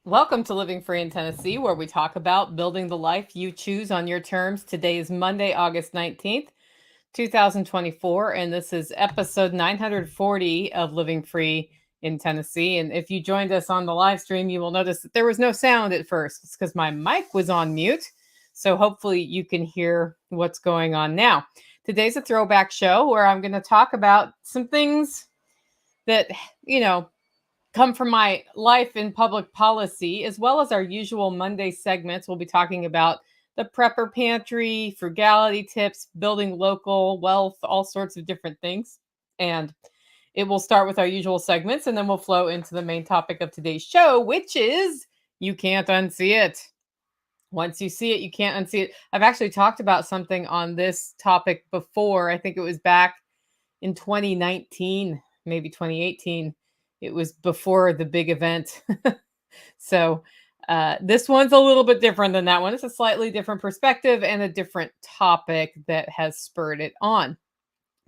Welcome to Living Free in Tennessee, where we talk about building the life you choose on your terms. Today is Monday, August 19th, 2024, and this is episode 940 of Living Free in Tennessee. And if you joined us on the live stream, you will notice that there was no sound at first. It's because my mic was on mute. So hopefully you can hear what's going on now. Today's a throwback show where I'm going to talk about some things that, come from my life in public policy, as well as our usual Monday segments. We'll be talking about the prepper pantry, frugality tips, building local wealth, all sorts of different things. And it will start with our usual segments, and then we'll flow into the main topic of today's show, which is you can't unsee it. Once you see it, you can't unsee it. I've actually talked about something on this topic before. I think it was back in 2019, maybe 2018. It was before the big event. So this one's a little bit different than that one. It's a slightly different perspective and a different topic that has spurred it on.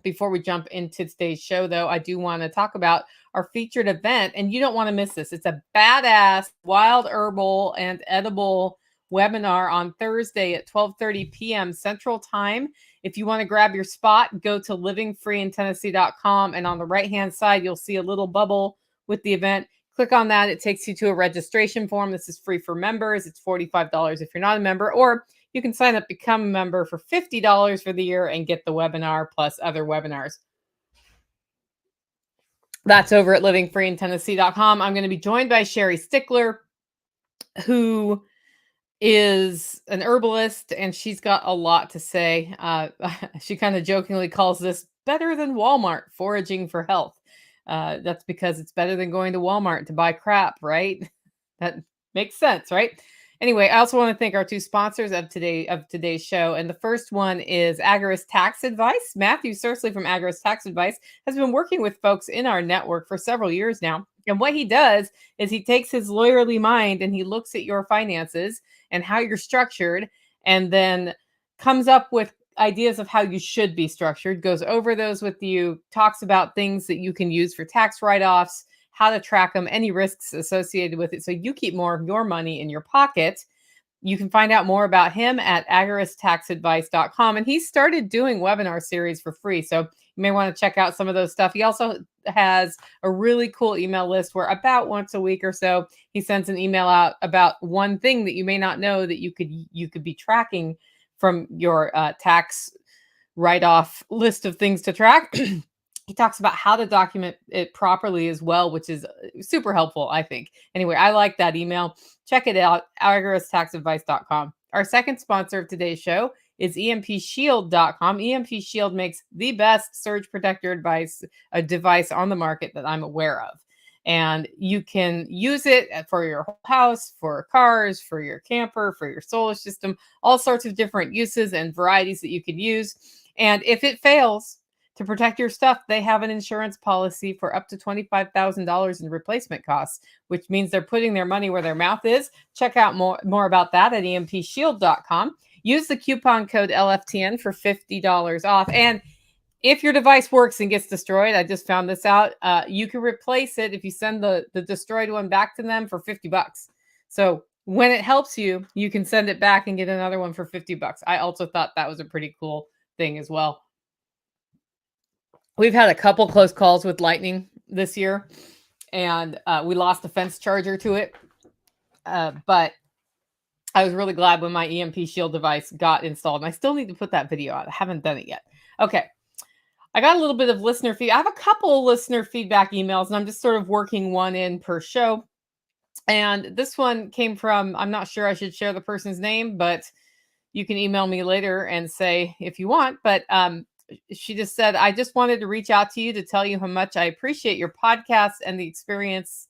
Before we jump into today's show, though, I do want to talk about our featured event, and you don't want to miss this. It's a badass wild herbal and edible webinar on Thursday at 12:30 p.m. Central Time. If you want to grab your spot, go to livingfreeintennessee.com, and on the right-hand side, you'll see a little bubble with the event. Click on that. It takes you to a registration form. This is free for members. It's $45 if you're not a member, or you can sign up, become a member for $50 for the year and get the webinar plus other webinars. That's over at livingfreeintennessee.com. I'm going to be joined by Sherry Stickler, who is an herbalist, and she's got a lot to say. She kind of jokingly calls this better than Walmart foraging for health. That's because it's better than going to Walmart to buy crap, right? That makes sense, right? Anyway, I also want to thank our two sponsors of today's show. And the first one is Agorist Tax Advice. Matthew Sursley from Agorist Tax Advice has been working with folks in our network for several years now. And what he does is he takes his lawyerly mind and he looks at your finances and how you're structured, and then comes up with ideas of how you should be structured, goes over those with you, talks about things that you can use for tax write-offs, how to track them, any risks associated with it, so you keep more of your money in your pocket. You can find out more about him at agoristaxadvice.com. And he started doing webinar series for free, so you may want to check out some of those stuff. He also has a really cool email list where about once a week or so, he sends an email out about one thing that you may not know that you could be tracking from your tax write-off list of things to track. He talks about how to document it properly as well, which is super helpful, I think. Anyway, I like that email. Check it out, agoristaxadvice.com. Our second sponsor of today's show is empshield.com. EMP Shield makes the best surge protector device on the market that I'm aware of. And you can use it for your whole house, for cars, for your camper, for your solar system, all sorts of different uses and varieties that you could use. And if it fails to protect your stuff, they have an insurance policy for up to $25,000 in replacement costs, which means they're putting their money where their mouth is. Check out more about that at empshield.com. Use the coupon code LFTN for $50 off. And if your device works and gets destroyed, I just found this out, you can replace it if you send the destroyed one back to them for $50. So when it helps you, you can send it back and get another one for $50. I also thought that was a pretty cool thing as well. We've had a couple close calls with lightning this year, and we lost a fence charger to it. But I was really glad when my EMP Shield device got installed. And I still need to put that video out. I haven't done it yet. Okay. I got a little bit of listener feedback. I have a couple of listener feedback emails, and I'm just sort of working one in per show. And this one came from, I'm not sure I should share the person's name, but you can email me later and say if you want. But she just said, I just wanted to reach out to you to tell you how much I appreciate your podcast and the experience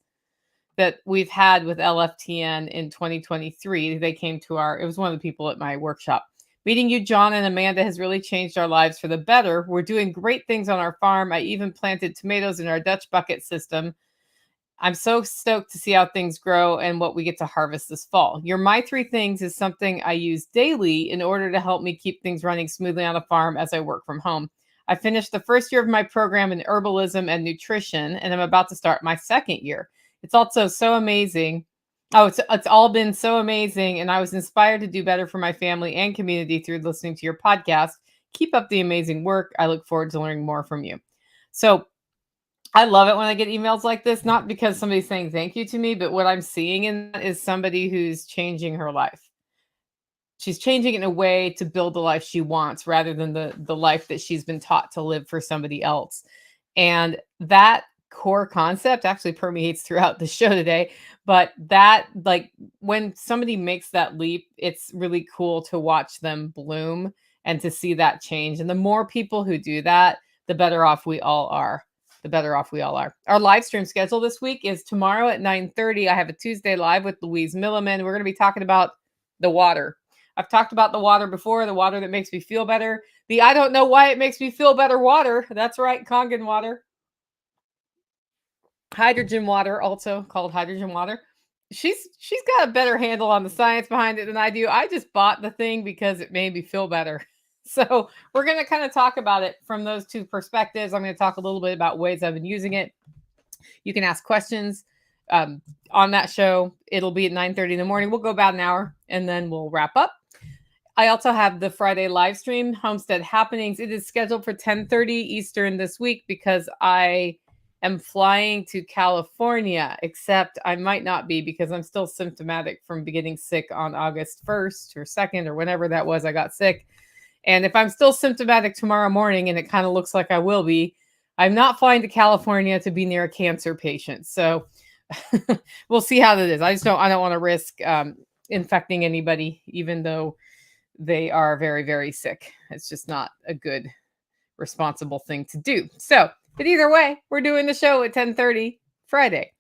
that we've had with LFTN in 2023. They came to it was one of the people at my workshop. Meeting you, John and Amanda, has really changed our lives for the better. We're doing great things on our farm. I even planted tomatoes in our Dutch bucket system. I'm so stoked to see how things grow and what we get to harvest this fall. Your My Three Things is something I use daily in order to help me keep things running smoothly on the farm as I work from home. I finished the first year of my program in herbalism and nutrition, and I'm about to start my second year. It's also so amazing Oh, it's all been so amazing, and I was inspired to do better for my family and community through listening to your podcast. Keep up the amazing work. I look forward to learning more from you. So I love it when I get emails like this, not because somebody's saying thank you to me, but what I'm seeing in that is somebody who's changing her life. She's changing it in a way to build the life she wants rather than the life that she's been taught to live for somebody else. And that core concept actually permeates throughout the show today. But that, like, when somebody makes that leap, it's really cool to watch them bloom and to see that change. And the more people who do that, the better off we all are. The better off we all are. Our live stream schedule this week is tomorrow at 9:30. I have a Tuesday live with Louise Milliman. We're going to be talking about the water. I've talked about the water before, the water that makes me feel better. The I don't know why it makes me feel better water. That's right, Kangen water. Hydrogen water, also called hydrogen water. She's got a better handle on the science behind it than I do. I just bought the thing because it made me feel better. So we're going to kind of talk about it from those two perspectives. I'm going to talk a little bit about ways I've been using it. You can ask questions on that show. It'll be at 9:30 in the morning. We'll go about an hour and then we'll wrap up. I also have the Friday live stream, Homestead Happenings. It is scheduled for 10:30 Eastern this week because I am flying to California, except I might not be because I'm still symptomatic from getting sick on August 1st or 2nd or whenever that was I got sick. And if I'm still symptomatic tomorrow morning, and it kind of looks like I will be, I'm not flying to California to be near a cancer patient. So we'll see how that is. I don't want to risk infecting anybody, even though they are very, very sick. It's just not a good, responsible thing to do. So, but either way, we're doing the show at 10:30 Friday.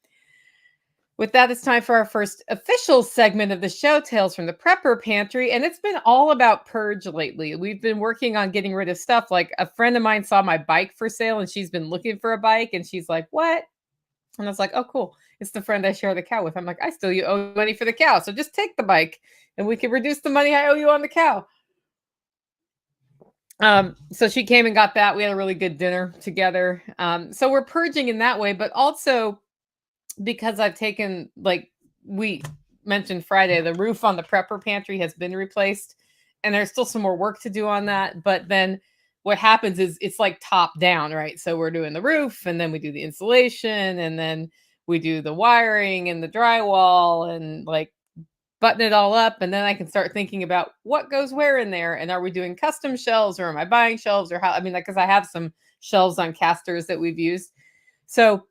With that, it's time for our first official segment of the show, Tales from the Prepper Pantry. And it's been all about purge lately. We've been working on getting rid of stuff. Like, a friend of mine saw my bike for sale and she's been looking for a bike. And she's like, what? And I was like, oh, cool. It's the friend I share the cow with. I'm like, I still owe money for the cow. So just take the bike and we can reduce the money I owe you on the cow. So she came and got that. We had a really good dinner together. So we're purging in that way, but also because I've taken, like we mentioned Friday, the roof on the prepper pantry has been replaced, and there's still some more work to do on that. But then what happens is it's like top down, right? So we're doing the roof, and then we do the insulation, and then we do the wiring and the drywall, and like button it all up, and then I can start thinking about what goes where in there, and are we doing custom shelves, or am I buying shelves, or how? I mean, like, because I have some shelves on casters that we've used, so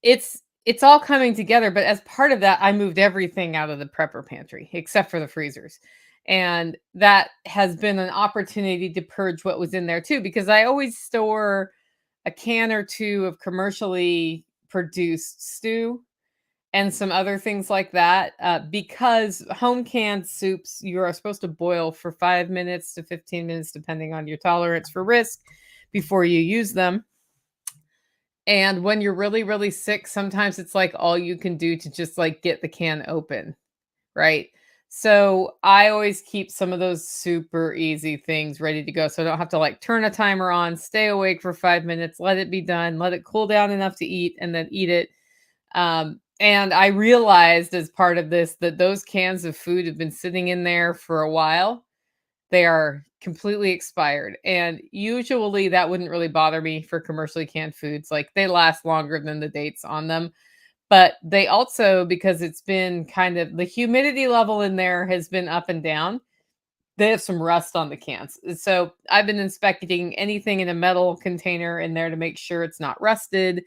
it's all coming together. But as part of that, I moved everything out of the prepper pantry except for the freezers, and that has been an opportunity to purge what was in there too, because I always store a can or two of commercially produced stew and some other things like that, because home canned soups, you are supposed to boil for 5 minutes to 15 minutes, depending on your tolerance for risk, before you use them. And when you're really, really sick, sometimes it's like all you can do to just like get the can open, right? So I always keep some of those super easy things ready to go. So I don't have to like turn a timer on, stay awake for 5 minutes, let it be done, let it cool down enough to eat, and then eat it. And I realized as part of this that those cans of food have been sitting in there for a while. They are completely expired. And usually that wouldn't really bother me for commercially canned foods. Like, they last longer than the dates on them. But they also, because it's been kind of the humidity level in there has been up and down, they have some rust on the cans. So I've been inspecting anything in a metal container in there to make sure it's not rusted,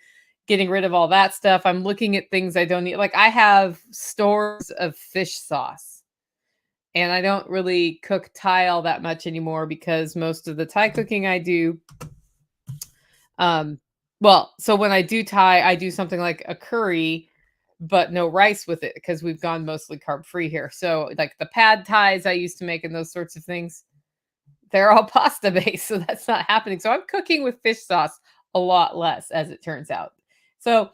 getting rid of all that stuff. I'm looking at things I don't need. Like, I have stores of fish sauce, and I don't really cook Thai all that much anymore because most of the Thai cooking I do, um, well, so when I do Thai, I do something like a curry, but no rice with it because we've gone mostly carb free here. So like the pad Thais I used to make and those sorts of things, they're all pasta based. So that's not happening. So I'm cooking with fish sauce a lot less, as it turns out. So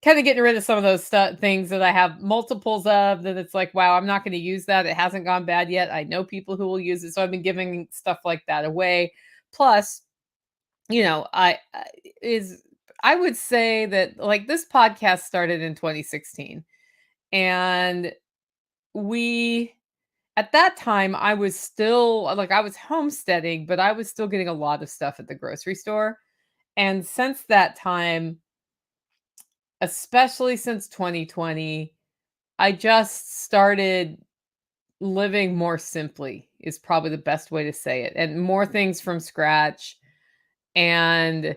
kind of getting rid of some of those things that I have multiples of, that it's like, wow, I'm not going to use that. It hasn't gone bad yet. I know people who will use it. So I've been giving stuff like that away. Plus, I would say that, like, this podcast started in 2016, And we at that time, I was still like, I was homesteading, but I was still getting a lot of stuff at the grocery store. And since that time, especially since 2020, I just started living more simply, is probably the best way to say it, and more things from scratch. And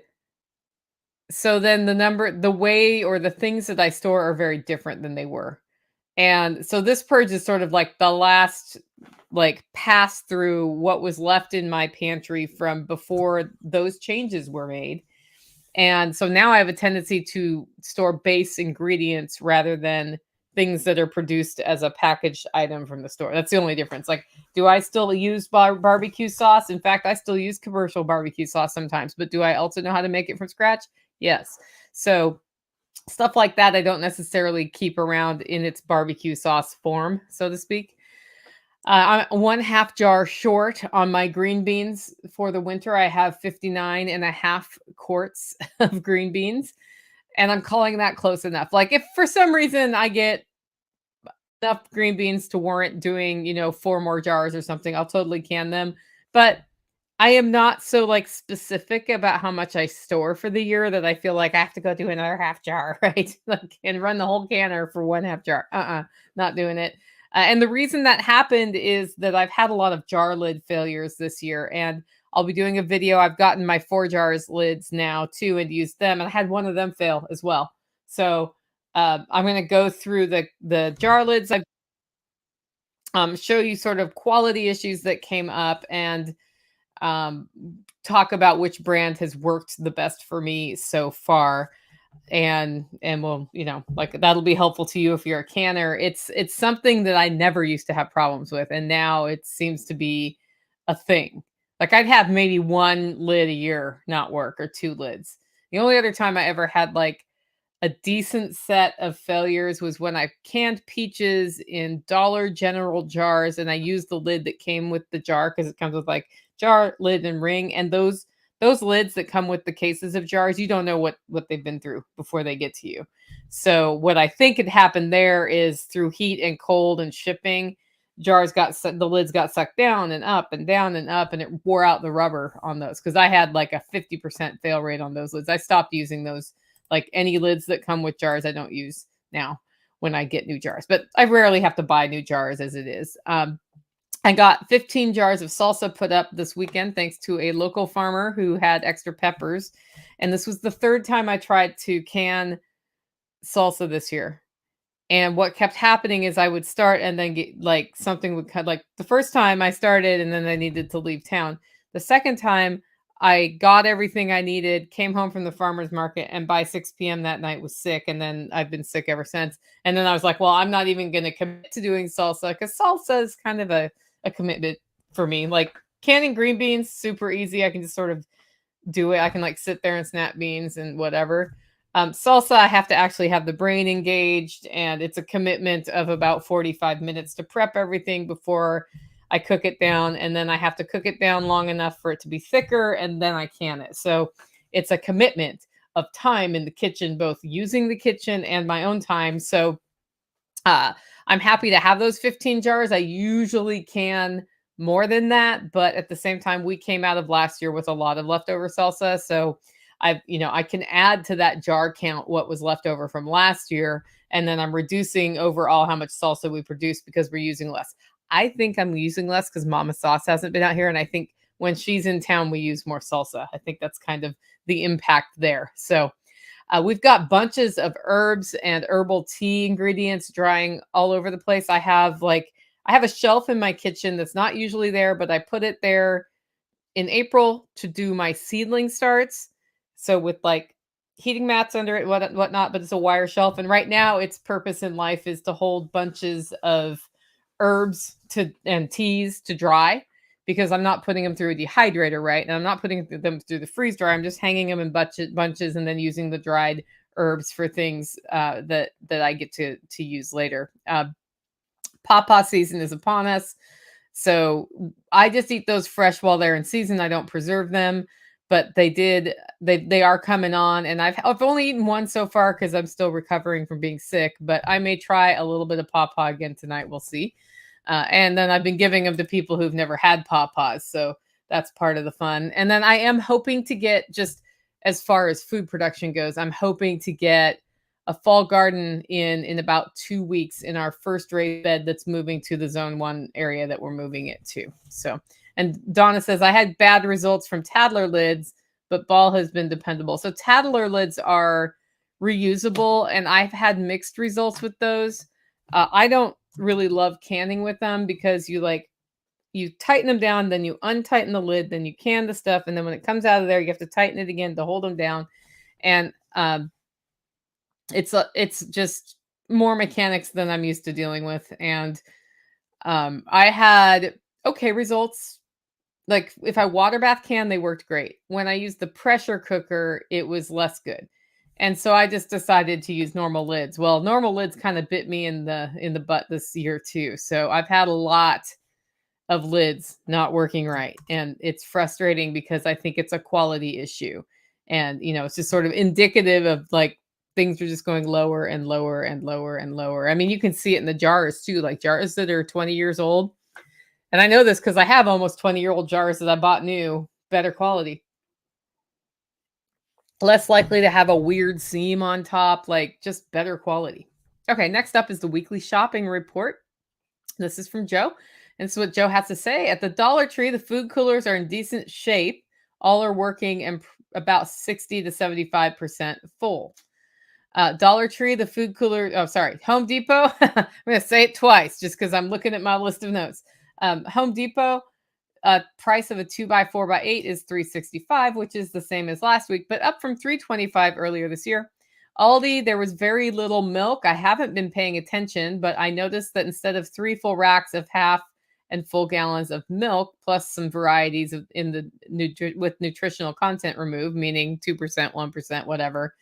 so then the way or the things that I store are very different than they were. And so this purge is sort of like the last like pass through what was left in my pantry from before those changes were made. And so now I have a tendency to store base ingredients rather than things that are produced as a packaged item from the store. That's the only difference. Like, do I still use barbecue sauce? In fact, I still use commercial barbecue sauce sometimes, but do I also know how to make it from scratch? Yes. So stuff like that, I don't necessarily keep around in its barbecue sauce form, so to speak. I'm 1/2 jar short on my green beans for the winter. I have 59.5 quarts of green beans, and I'm calling that close enough. Like, if for some reason I get enough green beans to warrant doing, 4 more jars or something, I'll totally can them. But I am not so, like, specific about how much I store for the year that I feel like I have to go do another half jar, right? Like, and run the whole canner for 1/2 jar. Not doing it. And the reason that happened is that I've had a lot of jar lid failures this year, and I'll be doing a video. I've gotten my 4 jars lids now too and used them, and I had one of them fail as well. So, I'm gonna go through the jar lids. I show you sort of quality issues that came up and um, talk about which brand has worked the best for me so far. And we'll, like, that'll be helpful to you if you're a canner. It's something that I never used to have problems with, and now it seems to be a thing. Like, I'd have maybe 1 lid a year not work, or 2 lids. The only other time I ever had like a decent set of failures was when I canned peaches in Dollar General jars, and I used the lid that came with the jar because it comes with like jar, lid, and ring. And those lids that come with the cases of jars, you don't know what they've been through before they get to you. So what I think had happened there is through heat and cold and shipping, the lids got sucked down and up and down and up, and it wore out the rubber on those because I had like a 50% fail rate on those lids. I stopped using those. Like, any lids that come with jars, I don't use now when I get new jars, but I rarely have to buy new jars as it is. I got 15 jars of salsa put up this weekend thanks to a local farmer who had extra peppers. And this was the 3rd time I tried to can salsa this year. And what kept happening is I would start and then get like something would cut. Like, the first time I started and then I needed to leave town. The second time I got everything I needed, came home from the farmer's market, and by 6 p.m. that night was sick. And then I've been sick ever since. And then I was like, well, I'm not even going to commit to doing salsa because salsa is kind of a commitment for me. Like, canning green beans, super easy. I can just sort of do it. I can like sit there and snap beans and whatever. Salsa, I have to actually have the brain engaged, and it's a commitment of about 45 minutes to prep everything before I cook it down. And then I have to cook it down long enough for it to be thicker, and then I can it. So it's a commitment of time in the kitchen, both using the kitchen and my own time. So uh, I'm happy to have those 15 jars. I usually can more than that, but at the same time, we came out of last year with a lot of leftover salsa. So I can add to that jar count what was left over from last year. And then I'm reducing overall how much salsa we produce because we're using less. I think I'm using less because Mama Sauce hasn't been out here. And I think when she's in town, we use more salsa. I think that's kind of the impact there. So we've got bunches of herbs and herbal tea ingredients drying all over the place. I have a shelf in my kitchen that's not usually there, but I put it there in April to do my seedling starts. So with like heating mats under it, whatnot, but it's a wire shelf. And right now, its purpose in life is to hold bunches of herbs and teas to dry because I'm not putting them through a dehydrator, right? And I'm not putting them through the freeze dryer. I'm just hanging them in bunches and then using the dried herbs for things that I get to use later. Pawpaw season is upon us. So I just eat those fresh while they're in season. I don't preserve them. but they are coming on, and I've only eaten one so far because I'm still recovering from being sick, but I may try a little bit of pawpaw again tonight. We'll see. And then I've been giving them to people who've never had pawpaws, so that's part of the fun. And then I am hoping to get, just as far as food production goes, I'm hoping to get a fall garden in about 2 weeks in our first raised bed that's moving to the zone 1 area that we're moving it to. So, and Donna says, I had bad results from Tadler lids, but Ball has been dependable. So Tadler lids are reusable, and I've had mixed results with those. I don't really love canning with them because you tighten them down, then you untighten the lid, then you can the stuff, and then when it comes out of there, you have to tighten it again to hold them down. And it's just more mechanics than I'm used to dealing with. And I had okay results. Like if I water bath can, they worked great. When I used the pressure cooker, it was less good. And so I just decided to use normal lids. Well, normal lids kind of bit me in the butt this year too. So I've had a lot of lids not working right. And it's frustrating because I think it's a quality issue. And it's just sort of indicative of like things are just going lower and lower and lower and lower. I mean, you can see it in the jars too, like jars that are 20 years old. And I know this because I have almost 20-year-old jars that I bought new, better quality. Less likely to have a weird seam on top, like just better quality. Okay, next up is the weekly shopping report. This is from Joe. And this is what Joe has to say. At the Dollar Tree, the food coolers are in decent shape. All are working and about 60 to 75% full. Dollar Tree, the food cooler. Oh, sorry. Home Depot. I'm going to say it twice just because I'm looking at my list of notes. Home Depot, price of a 2x4x8 is $365, which is the same as last week, but up from $325 earlier this year. Aldi, there was very little milk. I haven't been paying attention, but I noticed that instead of 3 full racks of half and full gallons of milk, plus some varieties with nutritional content removed, meaning 2%, 1%, whatever,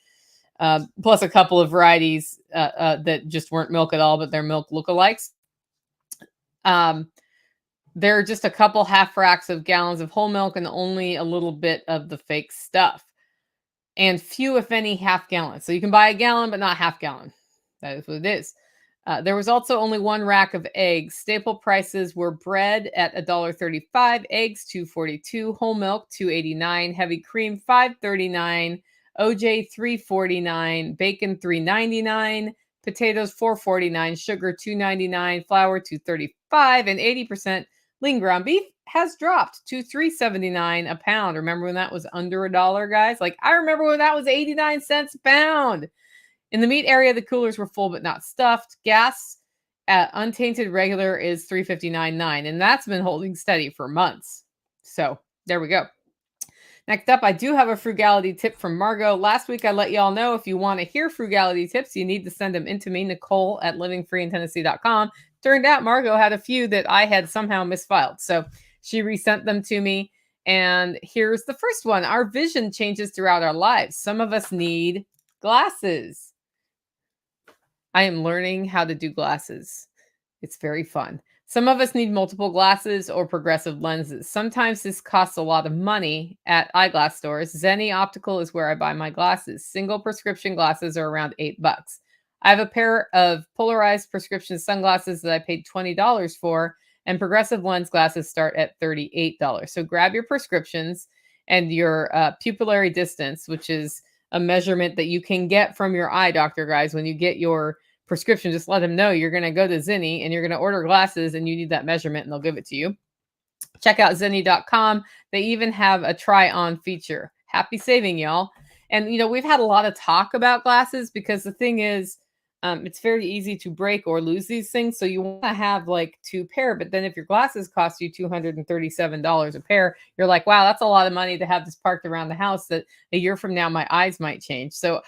plus a couple of varieties that just weren't milk at all, but they're milk lookalikes. There are just a couple half racks of gallons of whole milk and only a little bit of the fake stuff. And few, if any, half gallons. So you can buy a gallon, but not half gallon. That is what it is. There was also only 1 rack of eggs. Staple prices were bread at $1.35, eggs $2.42, whole milk $2.89, heavy cream $5.39, OJ $3.49, bacon $3.99, potatoes $4.49, sugar $2.99, flour $2.35, and 80% lean ground beef has dropped to $3.79 a pound. Remember when that was under $1, guys? Like I remember when that was 89 cents a pound. In the meat area, the coolers were full but not stuffed. Gas at untainted regular is $3.59.9, and that's been holding steady for months. So there we go. Next up, I do have a frugality tip from Margot. Last week, I let y'all know if you want to hear frugality tips, you need to send them in to me, Nicole at livingfreeintennessee.com. Turned out Margot had a few that I had somehow misfiled. So she resent them to me. And here's the first one. Our vision changes throughout our lives. Some of us need glasses. I am learning how to do glasses. It's very fun. Some of us need multiple glasses or progressive lenses. Sometimes this costs a lot of money at eyeglass stores. Zenni Optical is where I buy my glasses. Single prescription glasses are around $8. I have a pair of polarized prescription sunglasses that I paid $20 for, and progressive lens glasses start at $38. So grab your prescriptions and your pupillary distance, which is a measurement that you can get from your eye doctor, guys. When you get your prescription, just let them know you're going to go to Zenni and you're going to order glasses and you need that measurement and they'll give it to you. Check out Zenni.com. They even have a try on feature. Happy saving, y'all. And, we've had a lot of talk about glasses because the thing is, it's very easy to break or lose these things. So you want to have like 2 pair, but then if your glasses cost you $237 a pair, you're like, wow, that's a lot of money to have this parked around the house that a year from now, my eyes might change. So,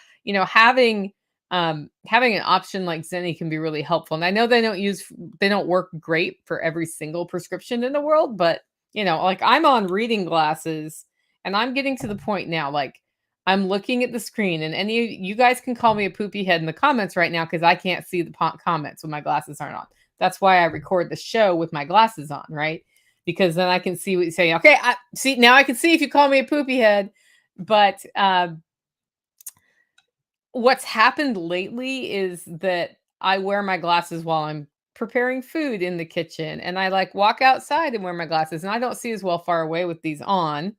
having an option like Zenni can be really helpful. And I know they don't work great for every single prescription in the world, but like I'm on reading glasses and I'm getting to the point now, like I'm looking at the screen, and any of you guys can call me a poopy head in the comments right now because I can't see the comments when my glasses aren't on. That's why I record the show with my glasses on, right? because then I can see what you say. Okay, I see now I can see if you call me a poopy head. But what's happened lately is that I wear my glasses while I'm preparing food in the kitchen, and I like walk outside and wear my glasses, and I don't see as well far away with these on,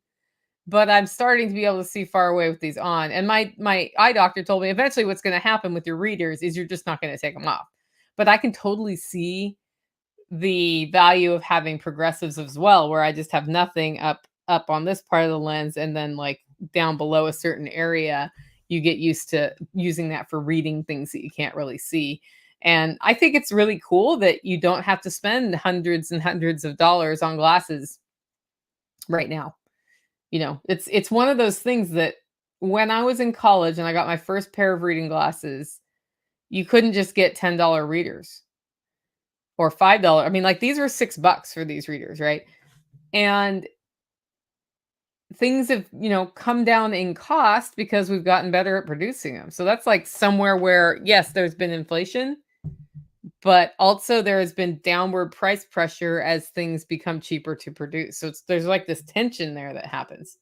but I'm starting to be able to see far away with these on. And my eye doctor told me eventually what's going to happen with your readers is you're just not going to take them off. But I can totally see the value of having progressives as well, where I just have nothing up on this part of the lens, and then like down below a certain area, you get used to using that for reading things that you can't really see. And I think it's really cool that you don't have to spend hundreds and hundreds of dollars on glasses right now. It's one of those things that when I was in college and I got my first pair of reading glasses, you couldn't just get $10 readers or $5. I mean, like these were $6 for these readers, right? And things have, come down in cost because we've gotten better at producing them. So that's like somewhere where, yes, there's been inflation, but also there has been downward price pressure as things become cheaper to produce. So there's like this tension there that happens.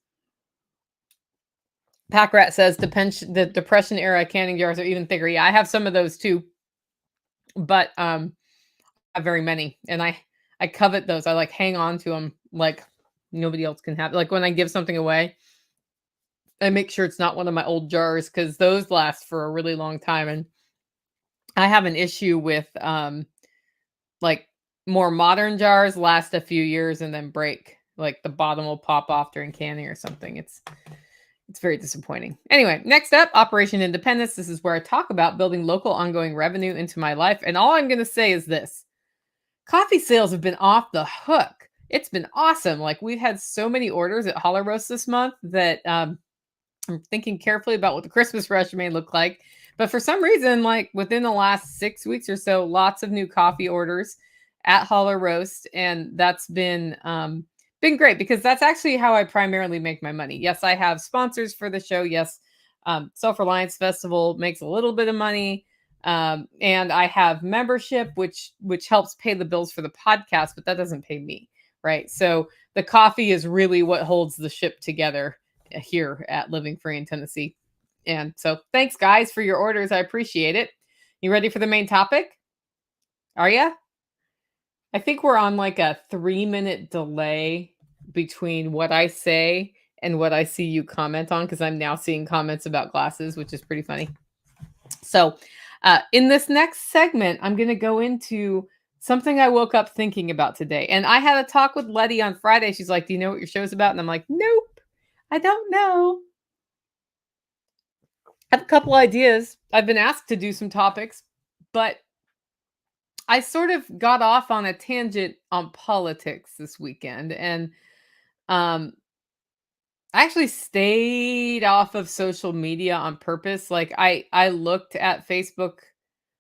Pack Rat says the depression era canning jars are even thicker. Yeah, I have some of those too, but I have very many, and I covet those. I like hang on to them like nobody else can have. Like when I give something away, I make sure it's not one of my old jars because those last for a really long time. And I have an issue with like more modern jars last a few years and then break. Like the bottom will pop off during canning or something. It's very disappointing. Anyway, next up, Operation Independence. This is where I talk about building local ongoing revenue into my life. And all I'm going to say is this: coffee sales have been off the hook. It's been awesome. Like we've had so many orders at Holler Roast this month that I'm thinking carefully about what the Christmas rush may look like. But for some reason, like within the last 6 weeks or so, lots of new coffee orders at Holler Roast. And that's been great because that's actually how I primarily make my money. Yes, I have sponsors for the show. Yes, Self-Reliance Festival makes a little bit of money. And I have membership, which helps pay the bills for the podcast, but that doesn't pay me, right? So the coffee is really what holds the ship together here at Living Free in Tennessee. And so thanks, guys, for your orders. I appreciate it. You ready for the main topic? Are you? I think we're on like a 3-minute delay between what I say and what I see you comment on, because I'm now seeing comments about glasses, which is pretty funny. So in this next segment, I'm going to go into something I woke up thinking about today. And I had a talk with Letty on Friday. She's like, do you know what your show's about? And I'm like, nope, I don't know. I have a couple ideas. I've been asked to do some topics, but I sort of got off on a tangent on politics this weekend. And I actually stayed off of social media on purpose. Like I looked at Facebook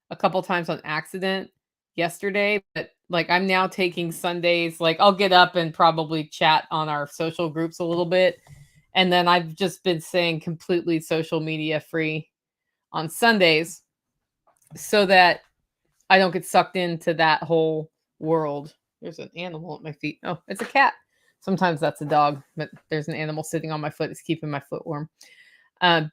a couple times on accident yesterday, but like I'm now taking Sundays, like I'll get up and probably chat on our social groups a little bit. And then I've just been saying completely social media free on Sundays so that I don't get sucked into that whole world. There's an animal at my feet. Oh, it's a cat. Sometimes that's a dog, but there's an animal sitting on my foot. It's keeping my foot warm. And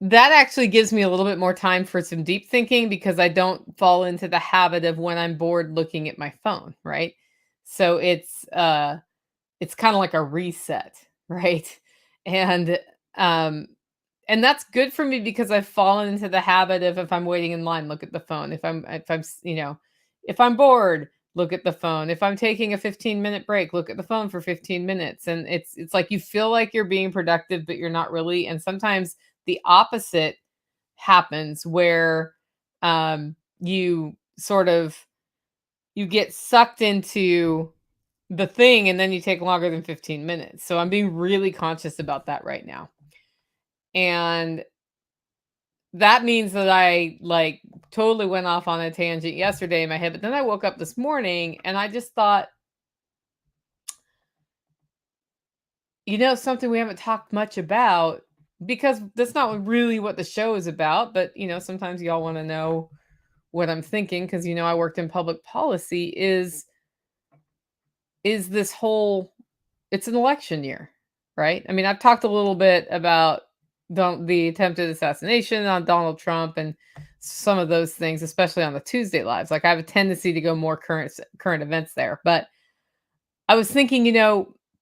that actually gives me a little bit more time for some deep thinking because I don't fall into the habit of when I'm bored looking at my phone, right? So it's kind of like a reset, right? And and that's good for me because I've fallen into the habit of if I'm waiting in line, look at the phone. If I'm bored, look at the phone. If I'm taking a 15-minute break, look at the phone for 15 minutes. And it's like you feel like you're being productive, but you're not really. And sometimes the opposite happens where you sort of you get sucked into the thing and then you take longer than 15 minutes. So I'm being really conscious about that right now. And that means that I like totally went off on a tangent yesterday in my head, but then I woke up this morning and I just thought, something we haven't talked much about, because that's not really what the show is about, but sometimes y'all want to know what I'm thinking because I worked in public policy, is is this whole it's an election year, right? I mean, I've talked a little bit about the attempted assassination on Donald Trump and some of those things, especially on the Tuesday lives. Like I have a tendency to go more current events there, but I was thinking,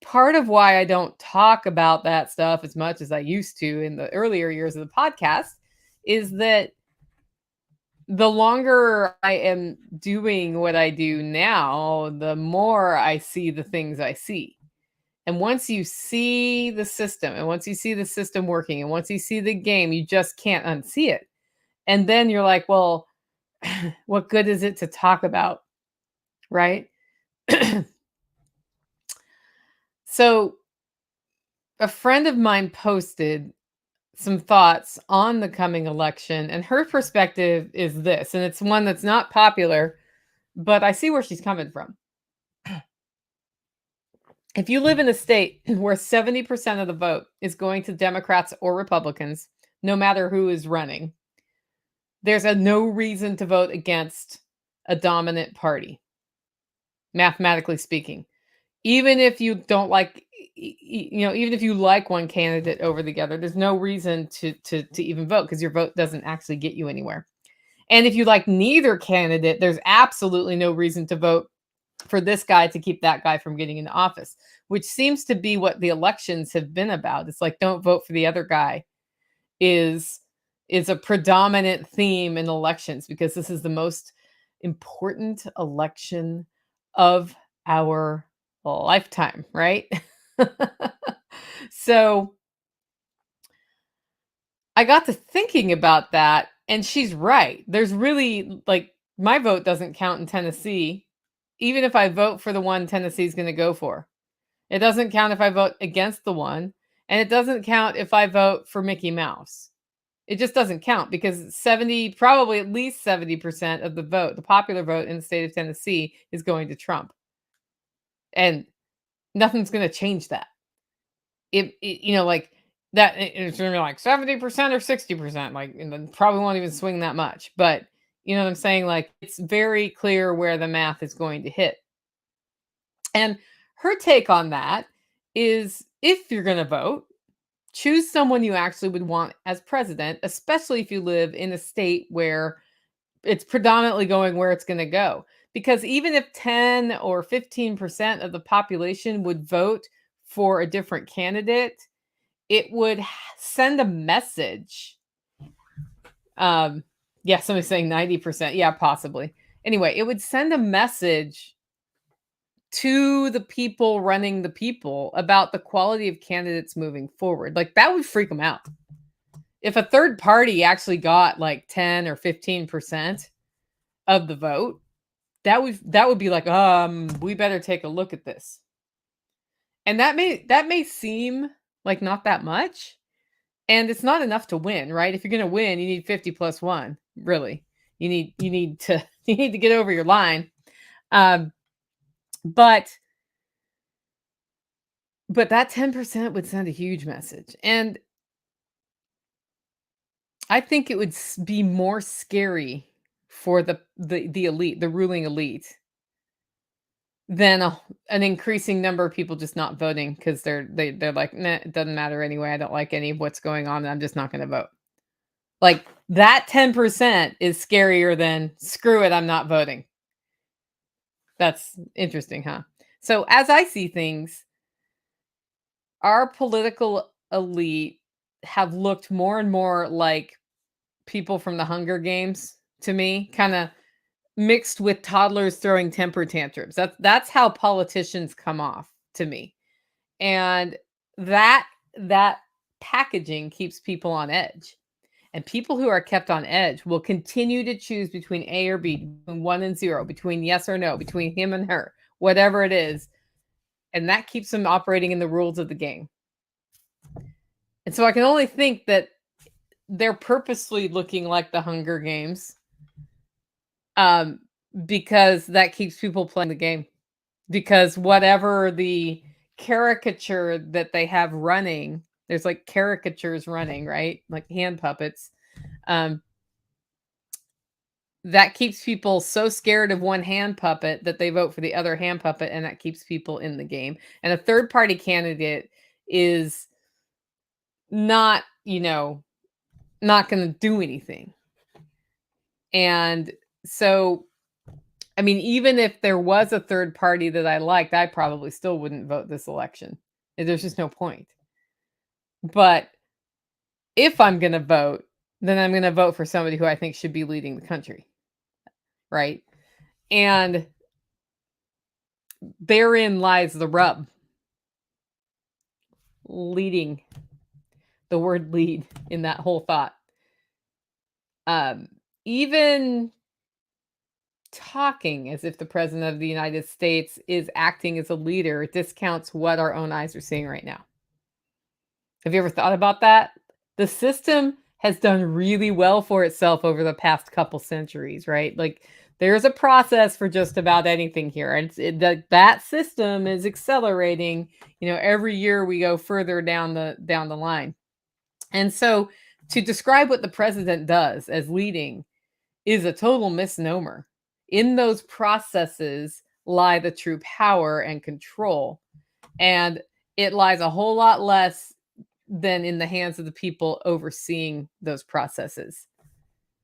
part of why I don't talk about that stuff as much as I used to in the earlier years of the podcast is that the longer I am doing what I do now, the more I see the things I see. And once you see the system, and once you see the system working, and once you see the game, you just can't unsee it. And then you're like, well, what good is it to talk about? Right. So a friend of mine posted some thoughts on the coming election, and her perspective is this, and it's one that's not popular, but I see where she's coming from. If you live in a state where 70% of the vote is going to Democrats or Republicans, no matter who is running, there's no reason to vote against a dominant party, mathematically speaking. Even if you don't like, even if you like one candidate over the other, there's no reason to even vote because your vote doesn't actually get you anywhere. And if you like neither candidate, there's absolutely no reason to vote for this guy to keep that guy from getting into office, which seems to be what the elections have been about. It's like, don't vote for the other guy is a predominant theme in elections because this is the most important election of our lifetime, right? So I got to thinking about that, and she's right. There's really like my vote doesn't count in Tennessee, even if I vote for the one Tennessee's going to go for. It doesn't count if I vote against the one, and it doesn't count if I vote for Mickey Mouse. It just doesn't count because probably at least 70% of the vote, the popular vote in the state of Tennessee, is going to Trump. And nothing's going to change that. Like that, it's going to be like 70% or 60%, like, and then probably won't even swing that much. But you know what I'm saying? Like, it's very clear where the math is going to hit. And her take on that is if you're going to vote, choose someone you actually would want as president, especially if you live in a state where it's predominantly going where it's going to go. Because even if 10 or 15% of the population would vote for a different candidate, it would send a message. Yeah, somebody's saying 90%. Yeah, possibly. Anyway, it would send a message to the people running the people about the quality of candidates moving forward. Like that would freak them out. If a third party actually got like 10 or 15% of the vote, that would be like, we better take a look at this. And that may seem like not that much, and it's not enough to win, right? If you're going to win, you need 50 plus 1, really. You need to get over your line. But that 10% would send a huge message. And I think it would be more scary for the elite, the ruling elite, than an increasing number of people just not voting because they're like, nah, it doesn't matter anyway. I don't like any of what's going on, and I'm just not going to vote. Like that 10% is scarier than screw it, I'm not voting. That's interesting, huh? So as I see things, our political elite have looked more and more like people from the Hunger Games to me, kind of mixed with toddlers throwing temper tantrums. That's how politicians come off to me. And that packaging keeps people on edge. And people who are kept on edge will continue to choose between A or B, between 1 and 0, between yes or no, between him and her, whatever it is. And that keeps them operating in the rules of the game. And so I can only think that they're purposely looking like the Hunger Games, because that keeps people playing the game. Because whatever the caricature that they have running, there's like caricatures running, right? Like hand puppets. that keeps people so scared of one hand puppet that they vote for the other hand puppet, and that keeps people in the game. And a third party candidate is not, not going to do anything. And so, I mean, even if there was a third party that I liked, I probably still wouldn't vote this election. There's just no point. But if I'm going to vote, then I'm going to vote for somebody who I think should be leading the country. Right. And therein lies the rub. Leading, the word lead in that whole thought. Even talking as if the president of the United States is acting as a leader discounts what our own eyes are seeing right now. Have you ever thought about that? The system has done really well for itself over the past couple centuries, right? Like there's a process for just about anything here. And that system is accelerating. Every year we go further down the line. And so to describe what the president does as leading is a total misnomer. In those processes lie the true power and control. And it lies a whole lot less than in the hands of the people overseeing those processes.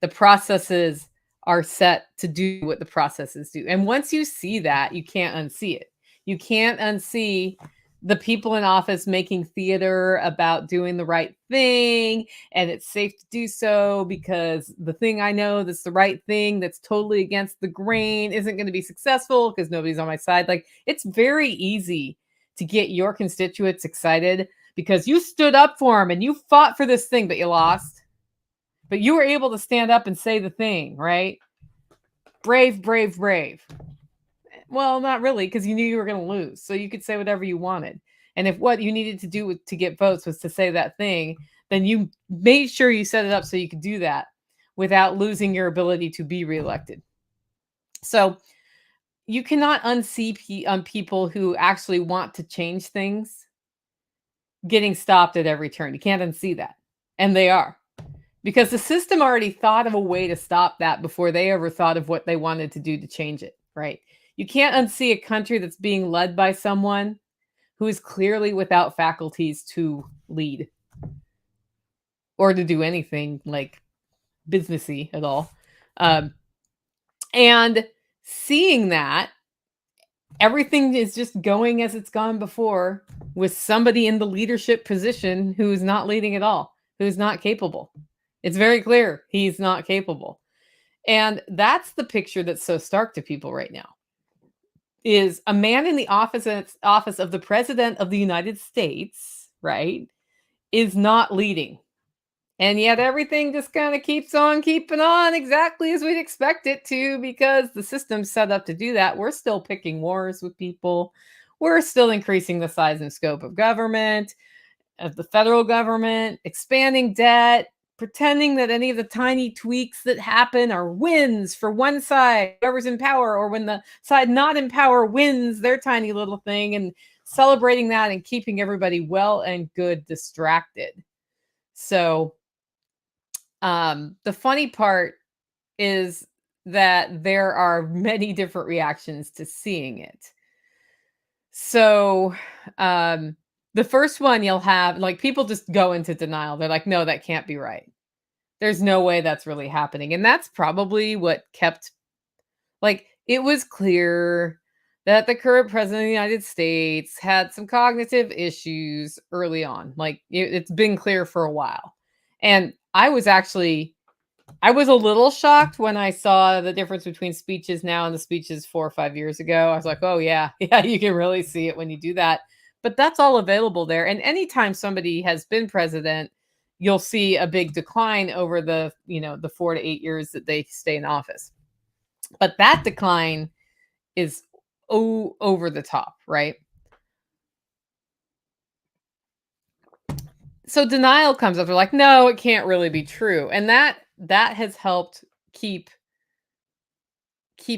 The processes are set to do what the processes do. And once you see that, you can't unsee it. You can't unsee the people in office making theater about doing the right thing, and it's safe to do so because the thing I know that's the right thing that's totally against the grain isn't going to be successful because nobody's on my side. Like, it's very easy to get your constituents excited because you stood up for them and you fought for this thing, but you lost. But you were able to stand up and say the thing, right? Brave, brave, brave. Well, not really, because you knew you were going to lose. So you could say whatever you wanted. And if what you needed to do to get votes was to say that thing, then you made sure you set it up so you could do that without losing your ability to be reelected. So you cannot unsee people who actually want to change things getting stopped at every turn. You can't unsee that. And they are. Because the system already thought of a way to stop that before they ever thought of what they wanted to do to change it, right? You can't unsee a country that's being led by someone who is clearly without faculties to lead or to do anything like businessy at all. And seeing that everything is just going as it's gone before with somebody in the leadership position who's not leading at all, who's not capable. It's very clear he's not capable. And that's the picture that's so stark to people right now. Is a man in the office of the president of the United States, right, is not leading. And yet everything just kind of keeps on keeping on exactly as we'd expect it to, because the system's set up to do that. We're still picking wars with people. We're still increasing the size and scope of government, of the federal government, expanding debt, pretending that any of the tiny tweaks that happen are wins for one side, whoever's in power, or when the side not in power wins their tiny little thing, and celebrating that and keeping everybody well and good distracted. So the funny part is that there are many different reactions to seeing it. So the first one you'll have, like, people just go into denial. They're like, no, that can't be right. There's no way that's really happening. And that's probably what kept, like, it was clear that the current president of the United States had some cognitive issues early on. Like, it's been clear for a while. And I was a little shocked when I saw the difference between speeches now and the speeches 4 or 5 years ago. I was like, oh yeah, you can really see it when you do that. But that's all available there. And anytime somebody has been president, you'll see a big decline over the 4 to 8 years that they stay in office. But that decline is over the top, right? So denial comes up. They're like, no, it can't really be true. And that has helped keep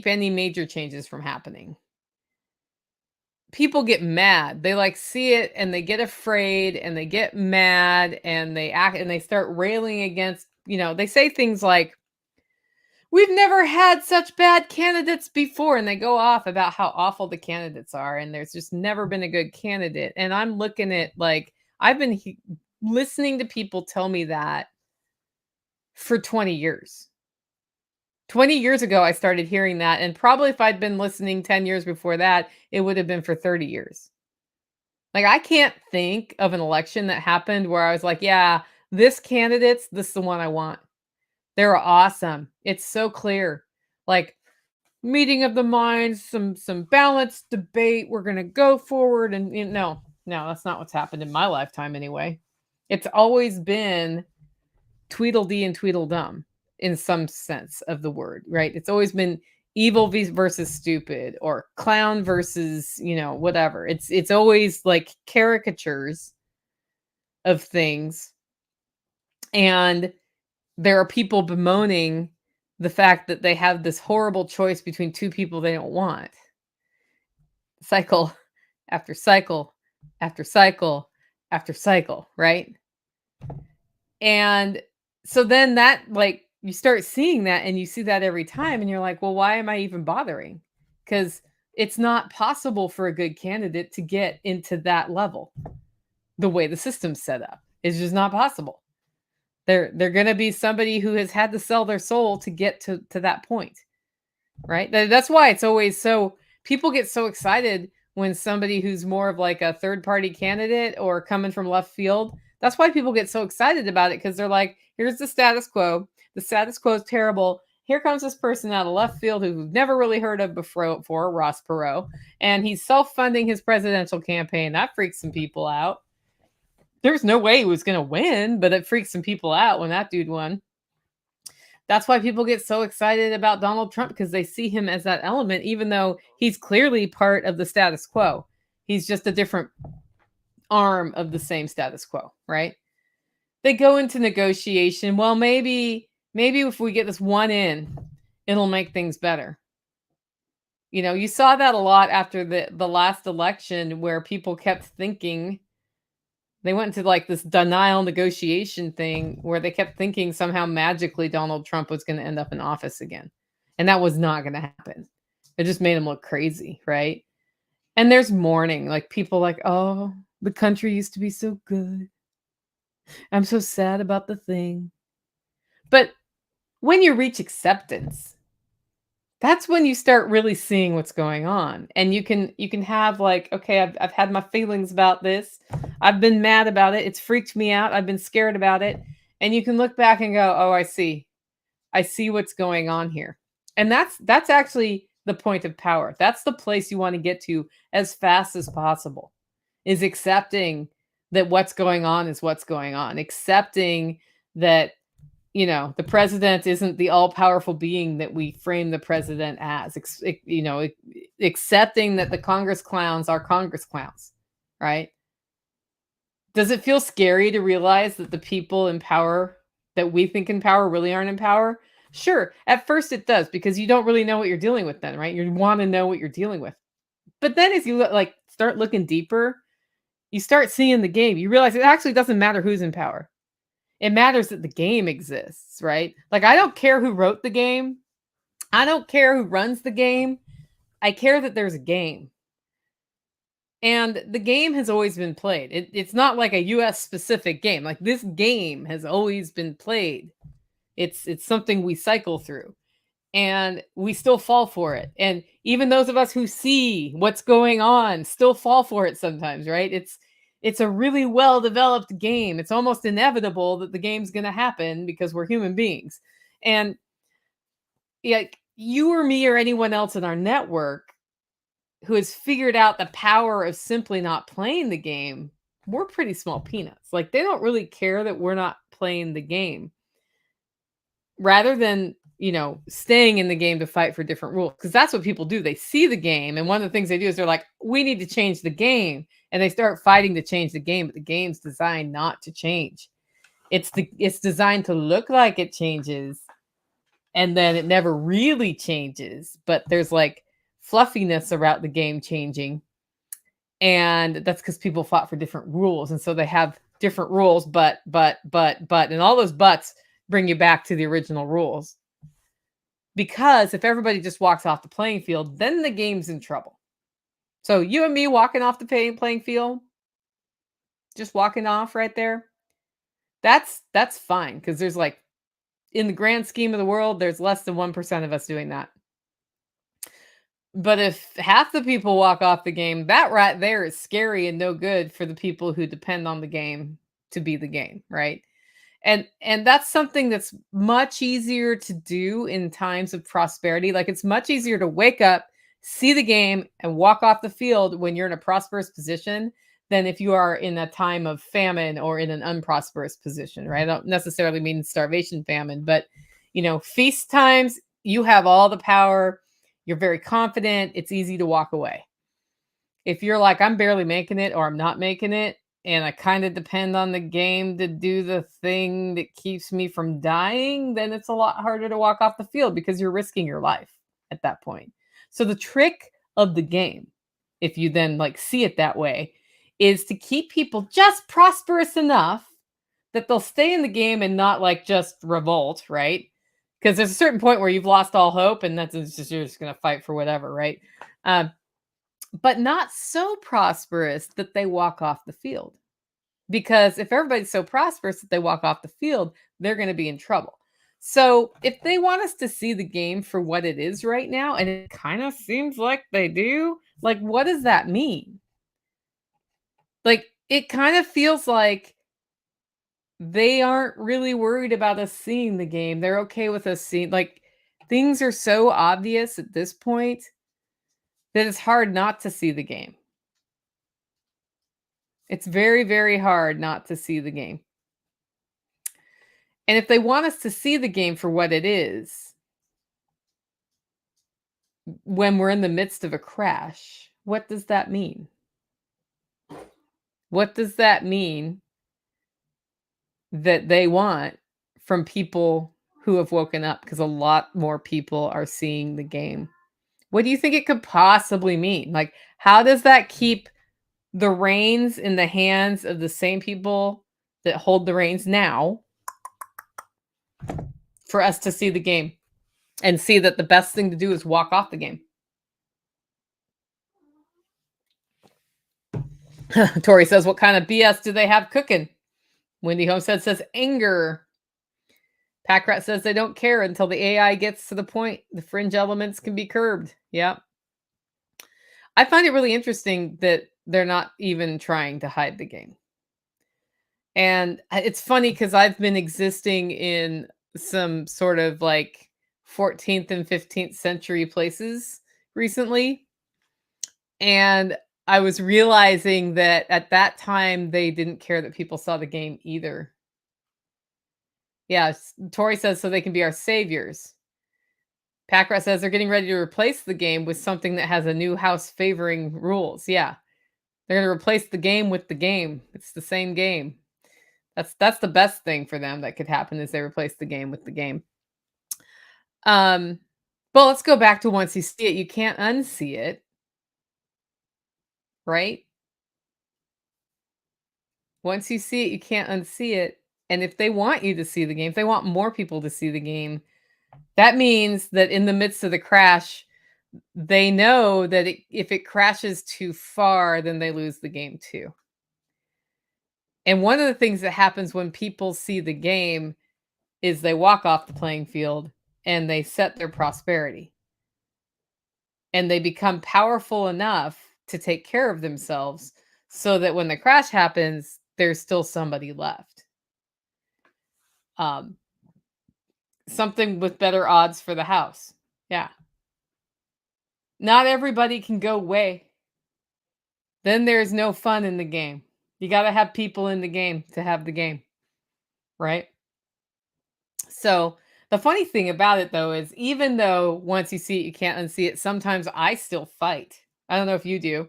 any major changes from happening. People get mad. They like see it and they get afraid and they get mad and they act and they start railing against, they say things like, we've never had such bad candidates before. And they go off about how awful the candidates are. And there's just never been a good candidate. And I'm looking at like, I've been listening to people tell me that for 20 years. 20 years ago, I started hearing that. And probably if I'd been listening 10 years before that, it would have been for 30 years. Like, I can't think of an election that happened where I was like, yeah, this this is the one I want. They're awesome. It's so clear. Like, meeting of the minds, some balanced debate. We're gonna go forward. And no, that's not what's happened in my lifetime anyway. It's always been Tweedledee and Tweedledum in some sense of the word, right? It's always been evil versus stupid, or clown versus, whatever. It's always like caricatures of things. And there are people bemoaning the fact that they have this horrible choice between two people they don't want. Cycle after cycle after cycle after cycle, right? And so then that, like, you start seeing that, and you see that every time, and you're like, well, why am I even bothering? Because it's not possible for a good candidate to get into that level. The way the system's set up is just not possible. They're going to be somebody who has had to sell their soul to get to that point, right? That's why it's always so, people get so excited when somebody who's more of like a third party candidate or coming from left field. That's why people get so excited about it, because they're like, here's the status quo. The status quo is terrible. Here comes this person out of left field who we've never really heard of before, Ross Perot, and he's self-funding his presidential campaign. That freaks some people out. There's no way he was going to win, but it freaks some people out when that dude won. That's why people get so excited about Donald Trump, because they see him as that element, even though he's clearly part of the status quo. He's just a different arm of the same status quo, right? They go into negotiation. Well, maybe if we get this one in, it'll make things better. You saw that a lot after the last election, where people kept thinking, they went into like this denial negotiation thing where they kept thinking somehow magically Donald Trump was going to end up in office again. And that was not going to happen. It just made him look crazy, right? And there's mourning, like people like, oh, the country used to be so good. I'm so sad about the thing. But when you reach acceptance, that's when you start really seeing what's going on. And you can have like, okay, I've had my feelings about this. I've been mad about it. It's freaked me out. I've been scared about it. And you can look back and go, oh, I see what's going on here. And that's actually the point of power. That's the place you want to get to as fast as possible, is accepting that what's going on is what's going on. Accepting that, the president isn't the all-powerful being that we frame the president as. Accepting that the Congress clowns are Congress clowns, right? Does it feel scary to realize that the people in power that we think in power really aren't in power? Sure. At first it does, because you don't really know what you're dealing with then, right? You want to know what you're dealing with. But then as you start looking deeper, you start seeing the game. You realize it actually doesn't matter who's in power. It matters that the game exists, right? Like, I don't care who wrote the game. I don't care who runs the game. I care that there's a game. And the game has always been played. It's not like a US specific game. Like, this game has always been played. It's something we cycle through. And we still fall for it. And even those of us who see what's going on still fall for it sometimes, right? It's a really well-developed game. It's almost inevitable that the game's going to happen because we're human beings. And you or me or anyone else in our network who has figured out the power of simply not playing the game, we're pretty small peanuts. Like, they don't really care that we're not playing the game. Rather than, staying in the game to fight for different rules. Because that's what people do. They see the game, and one of the things they do is they're like, we need to change the game. And they start fighting to change the game, but the game's designed not to change. It's designed to look like it changes, and then it never really changes. But there's like fluffiness around the game changing. And that's because people fought for different rules. And so they have different rules, but, and all those buts bring you back to the original rules. because if everybody just walks off the playing field, then the game's in trouble. So you and me walking off the playing field, just walking off right there, that's fine because there's like in the grand scheme of the world, there's less than 1% of us doing that. But if half the people walk off the game, that right there is scary and no good for the people who depend on the game to be the game, right? And that's something that's much easier to do in times of prosperity. Like it's much easier to wake up, see the game, and walk off the field when you're in a prosperous position than if you are in a time of famine or in an unprosperous position, right? I don't necessarily mean starvation famine, but feast times, you have all the power, you're very confident, it's easy to walk away. If you're like, I'm barely making it or I'm not making it, and I kind of depend on the game to do the thing that keeps me from dying, then it's a lot harder to walk off the field because you're risking your life at that point. So the trick of the game, if you then like see it that way, is to keep people just prosperous enough that they'll stay in the game and not like just revolt, right? Because there's a certain point where you've lost all hope and that's just you're just gonna fight for whatever, right? Um, but not so prosperous that they walk off the field. Because if everybody's so prosperous that they walk off the field, they're going to be in trouble. So if they want us to see the game for what it is right now, and it kind of seems like they do, like, what does that mean? Like, it kind of feels like they aren't really worried about us seeing the game. They're okay with us seeing, like, things are so obvious at this point that it's hard not to see the game. It's very, very hard not to see the game. And if they want us to see the game for what it is, when we're in the midst of a crash, what does that mean? What does that mean that they want from people who have woken up? Because a lot more people are seeing the game. What do you think it could possibly mean? Like, how does that keep the reins in the hands of the same people that hold the reins now for us to see the game and see that the best thing to do is walk off the game? Tori says, what kind of BS do they have cooking? Wendy Homestead says, anger. Packrat says they don't care until the AI gets to the point. The fringe elements can be curbed. Yep. I find it really interesting that they're not even trying to hide the game. And it's funny because I've been existing in some sort of like 14th and 15th century places recently. And I was realizing that at that time, they didn't care that people saw the game either. Yeah, Tori says so they can be our saviors. Packrat says they're getting ready to replace the game with something that has a new house favoring rules. Yeah, they're going to replace the game with the game. It's the same game. That's the best thing for them that could happen is they replace the game with the game. But let's go back to once you see it, you can't unsee it. Right? Once you see it, you can't unsee it. And if they want you to see the game, if they want more people to see the game, that means that in the midst of the crash, they know that if it crashes too far, then they lose the game too. And one of the things that happens when people see the game is they walk off the playing field and they set their prosperity. And they become powerful enough to take care of themselves so that when the crash happens, there's still somebody left. Something with better odds for the house. Yeah. Not everybody can go away. Then there's no fun in the game. You got to have people in the game to have the game. Right? So the funny thing about it though is even though once you see it, you can't unsee it, sometimes I still fight. I don't know if you do.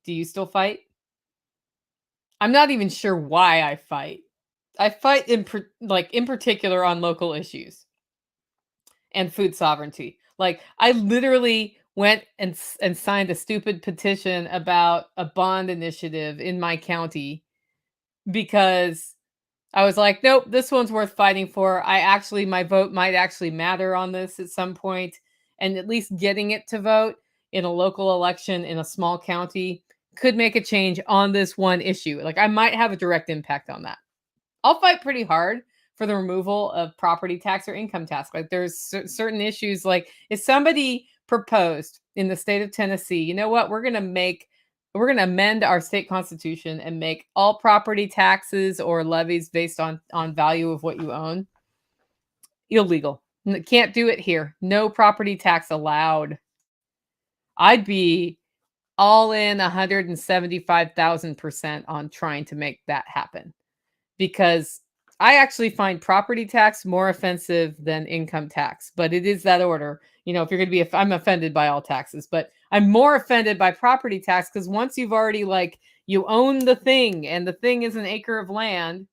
Do you still fight? I'm not even sure why I fight. I fight in particular on local issues and food sovereignty. Like I literally went and signed a stupid petition about a bond initiative in my county because I was like, nope, this one's worth fighting for. My vote might actually matter on this at some point, and at least getting it to vote in a local election in a small county could make a change on this one issue. Like, I might have a direct impact on that. I'll fight pretty hard for the removal of property tax or income tax. Like, there's certain issues, like if somebody proposed in the state of Tennessee, you know what, we're going to amend our state constitution and make all property taxes or levies based on value of what you own illegal. Can't do it here. No property tax allowed. I'd be all in 175,000% on trying to make that happen, because I actually find property tax more offensive than income tax, but it is that order. You know, if you're going to be, I'm offended by all taxes, but I'm more offended by property tax because once you've already, like, you own the thing and the thing is an acre of land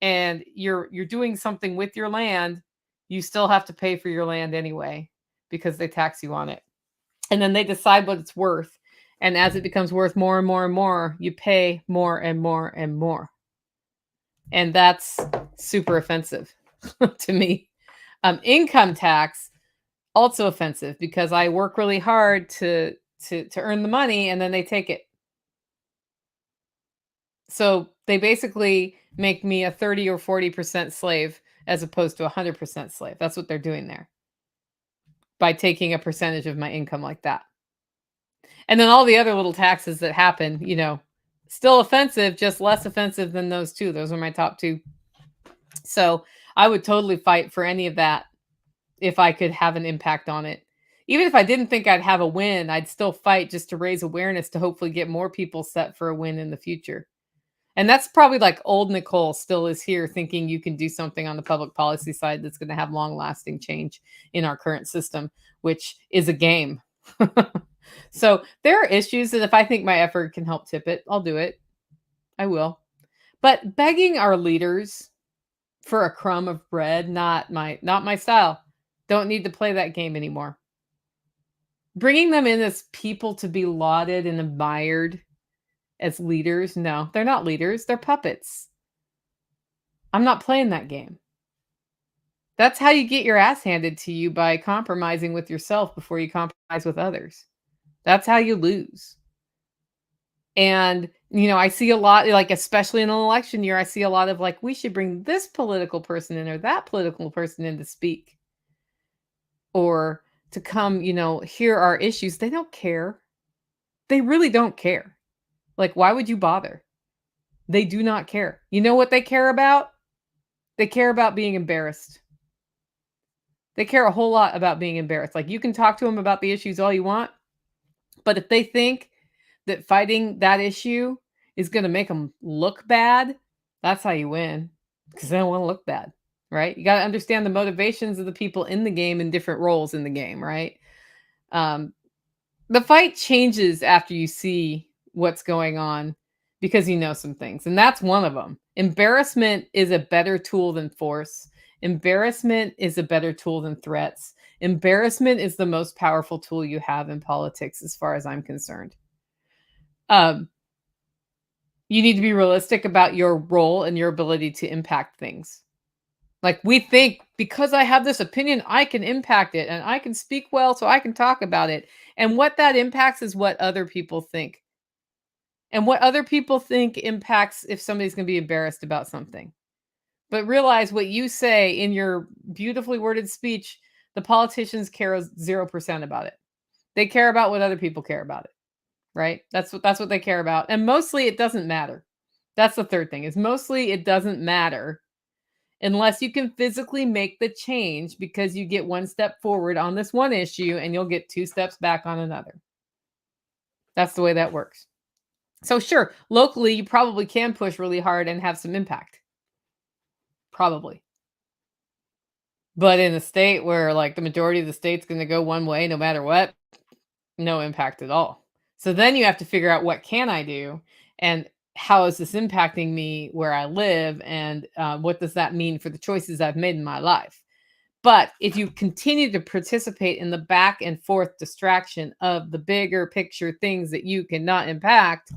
and you're doing something with your land, you still have to pay for your land anyway because they tax you on it. And then they decide what it's worth. And as it becomes worth more and more and more, you pay more and more and more. And that's super offensive to me. Income tax, also offensive because I work really hard to earn the money and then they take it. So they basically make me a 30 or 40% slave as opposed to 100% slave. That's what they're doing there by taking a percentage of my income like that. And then all the other little taxes that happen, you know, still offensive, just less offensive than those two. Those are my top two. So I would totally fight for any of that if I could have an impact on it. Even if I didn't think I'd have a win, I'd still fight just to raise awareness to hopefully get more people set for a win in the future. And that's probably like old Nicole still is here thinking you can do something on the public policy side that's going to have long lasting change in our current system, which is a game. So there are issues that if I think my effort can help tip it, I'll do it. I will. But begging our leaders for a crumb of bread, not my style. Don't need to play that game anymore. Bringing them in as people to be lauded and admired as leaders, no, they're not leaders, they're puppets. I'm not playing that game. That's how you get your ass handed to you, by compromising with yourself before you compromise with others. That's how you lose. And, you know, I see a lot, like, especially in an election year, I see a lot of like, we should bring this political person in or that political person in to speak or to come, you know, hear our issues. They don't care. They really don't care. Like, why would you bother? They do not care. You know what they care about? They care about being embarrassed. They care a whole lot about being embarrassed. Like, you can talk to them about the issues all you want, but if they think that fighting that issue is going to make them look bad, that's how you win, because they don't want to look bad, right? You got to understand the motivations of the people in the game and different roles in the game, right? The fight changes after you see what's going on because you know some things, and that's one of them. Embarrassment is a better tool than force. Embarrassment is a better tool than threats. Embarrassment is the most powerful tool you have in politics, as far as I'm concerned. You need to be realistic about your role and your ability to impact things. Like, we think because I have this opinion, I can impact it and I can speak well, so I can talk about it. And what that impacts is what other people think. And what other people think impacts if somebody's going to be embarrassed about something. But realize what you say in your beautifully worded speech, the politicians care 0% about it. They care about what other people care about it. Right? That's what they care about. And mostly it doesn't matter. That's the third thing, is mostly it doesn't matter unless you can physically make the change, because you get one step forward on this one issue and you'll get 2 steps back on another. That's the way that works. So sure, locally you probably can push really hard and have some impact. Probably. But in a state where, like, the majority of the state's going to go one way no matter what, no impact at all. So then you have to figure out, what can I do? And how is this impacting me where I live? And what does that mean for the choices I've made in my life? But if you continue to participate in the back and forth distraction of the bigger picture things that you cannot impact,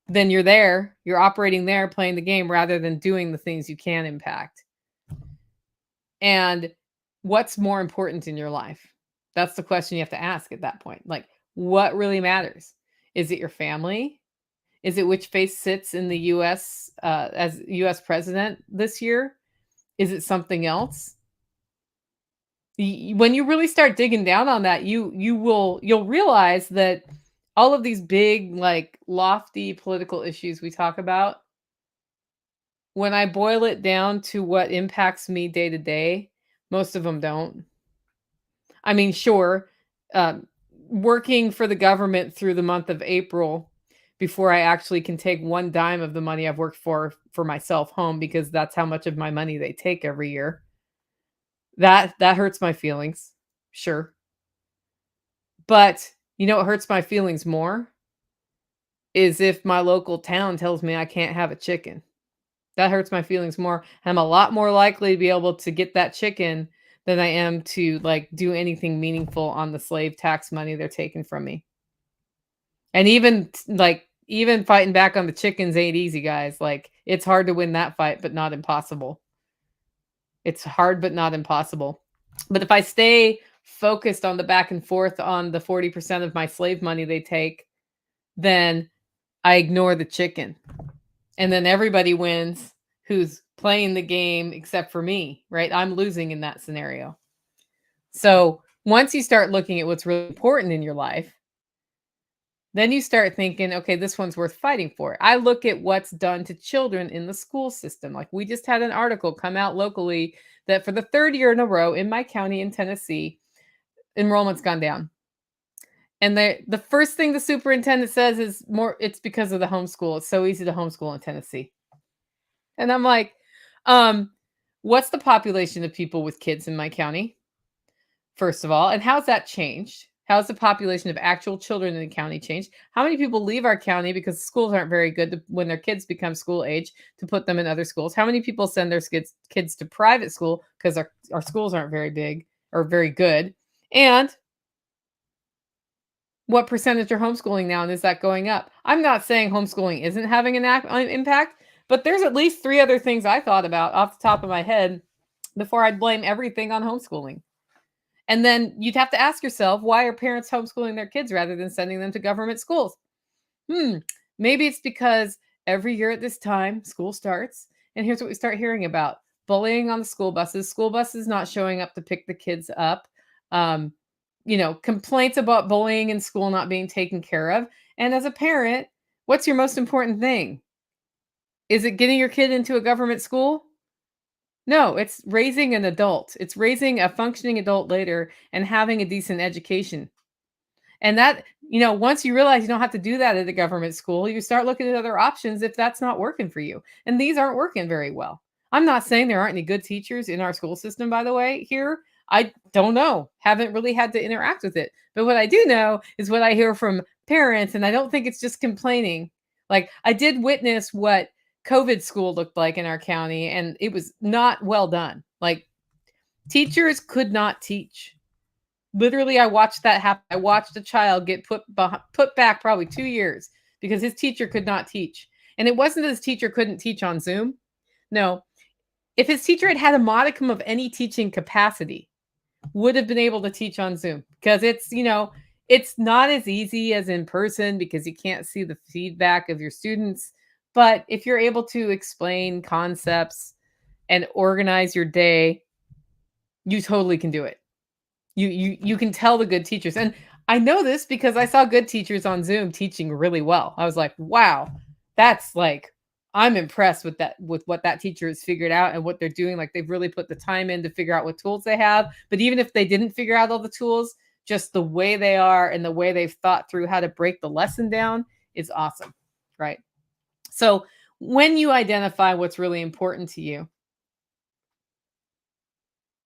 then you're there, you're operating there, playing the game rather than doing the things you can impact. And what's more important in your life? That's the question you have to ask at that point. Like, what really matters? Is it your family? Is it which face sits in the US as US president this year? Is it something else? When you really start digging down on that, you'll realize that all of these big, like, lofty political issues we talk about, when I boil it down to what impacts me day to day, most of them don't. I mean, sure, um, working for the government through the month of April before I actually can take one dime of the money I've worked for myself home, because that's how much of my money they take every year. That hurts my feelings. Sure. But you know what hurts my feelings more is if my local town tells me I can't have a chicken. That hurts my feelings more. I'm a lot more likely to be able to get that chicken than I am to, like, do anything meaningful on the slave tax money they're taking from me. And even fighting back on the chickens ain't easy, guys. Like, it's hard to win that fight, but not impossible. It's hard, but not impossible. But if I stay focused on the back and forth on the 40% of my slave money they take, then I ignore the chicken. And then everybody wins who's playing the game except for me, right? I'm losing in that scenario. So once you start looking at what's really important in your life, then you start thinking, okay, this one's worth fighting for. I look at what's done to children in the school system. Like, we just had an article come out locally that for the third year in a row in my county in Tennessee, enrollment's gone down. And the first thing the superintendent says is it's because of the homeschool. It's so easy to homeschool in Tennessee. And I'm like, um, what's the population of people with kids in my county? First of all, and how's that changed? How's the population of actual children in the county changed? How many people leave our county because schools aren't very good when their kids become school age to put them in other schools? How many people send their kids to private school because our schools aren't very big or very good? And what percentage are homeschooling now, and is that going up? I'm not saying homeschooling isn't having an impact, but there's at least 3 other things I thought about off the top of my head before I'd blame everything on homeschooling. And then you'd have to ask yourself, why are parents homeschooling their kids rather than sending them to government schools? Hmm, maybe it's because every year at this time, school starts, and here's what we start hearing about: bullying on the school buses not showing up to pick the kids up, um, complaints about bullying in school not being taken care of. And as a parent, what's your most important thing? Is it getting your kid into a government school? No, it's raising an adult. It's raising a functioning adult later and having a decent education. And that, once you realize you don't have to do that at a government school, you start looking at other options if that's not working for you. And these aren't working very well. I'm not saying there aren't any good teachers in our school system, by the way, here. I don't know. Haven't really had to interact with it. But what I do know is what I hear from parents, and I don't think it's just complaining. Like, I did witness what COVID school looked like in our county, and it was not well done. Like, teachers could not teach. Literally, I watched that happen. I watched a child get put back probably 2 years because his teacher could not teach. And it wasn't that his teacher couldn't teach on Zoom. No, if his teacher had had a modicum of any teaching capacity, would have been able to teach on Zoom, because it's not as easy as in person because you can't see the feedback of your students. But if you're able to explain concepts and organize your day, you totally can do it. You can tell the good teachers. And I know this because I saw good teachers on Zoom teaching really well. I was like, wow, that's like, I'm impressed with what that teacher has figured out and what they're doing. Like, they've really put the time in to figure out what tools they have. But even if they didn't figure out all the tools, just the way they are and the way they've thought through how to break the lesson down is awesome. Right. So when you identify what's really important to you,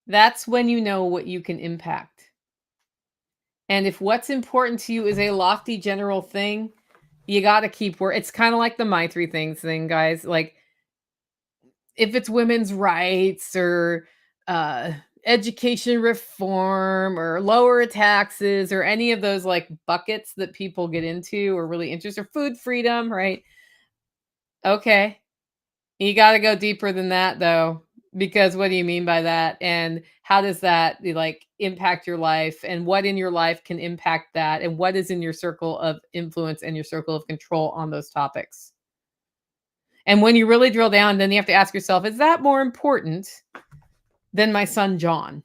that's when you know what you can impact. And if what's important to you is a lofty general thing, you got to keep work. It's kind of like the my 3 things thing, guys. Like, if it's women's rights or education reform or lower taxes or any of those, like, buckets that people get into or really interested, or food freedom, right? Okay. You gotta go deeper than that, though, because what do you mean by that? And how does that, like, impact your life? And what in your life can impact that? And what is in your circle of influence and your circle of control on those topics? And when you really drill down, then you have to ask yourself, is that more important than my son John?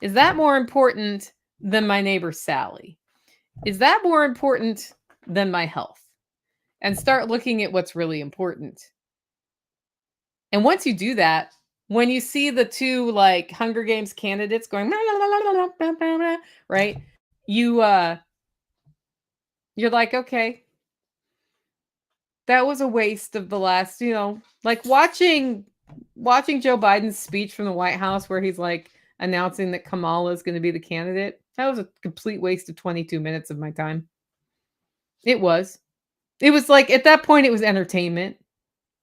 Is that more important than my neighbor Sally? Is that more important than my health? And start looking at what's really important. And once you do that, when you see the two like Hunger Games candidates going right, you you're like, okay, that was a waste of the last, like watching Joe Biden's speech from the White House where he's like announcing that Kamala is going to be the candidate. That was a complete waste of 22 minutes of my time. It was. It was like at that point it was entertainment,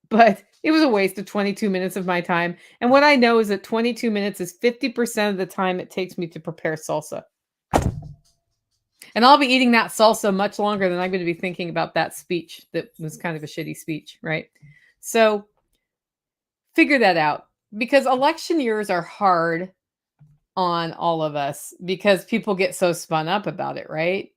but it was a waste of 22 minutes of my time. And what I know is that 22 minutes is 50% of the time it takes me to prepare salsa. And I'll be eating that salsa much longer than I'm going to be thinking about that speech that was kind of a shitty speech, right? So figure that out because election years are hard on all of us because people get so spun up about it, right?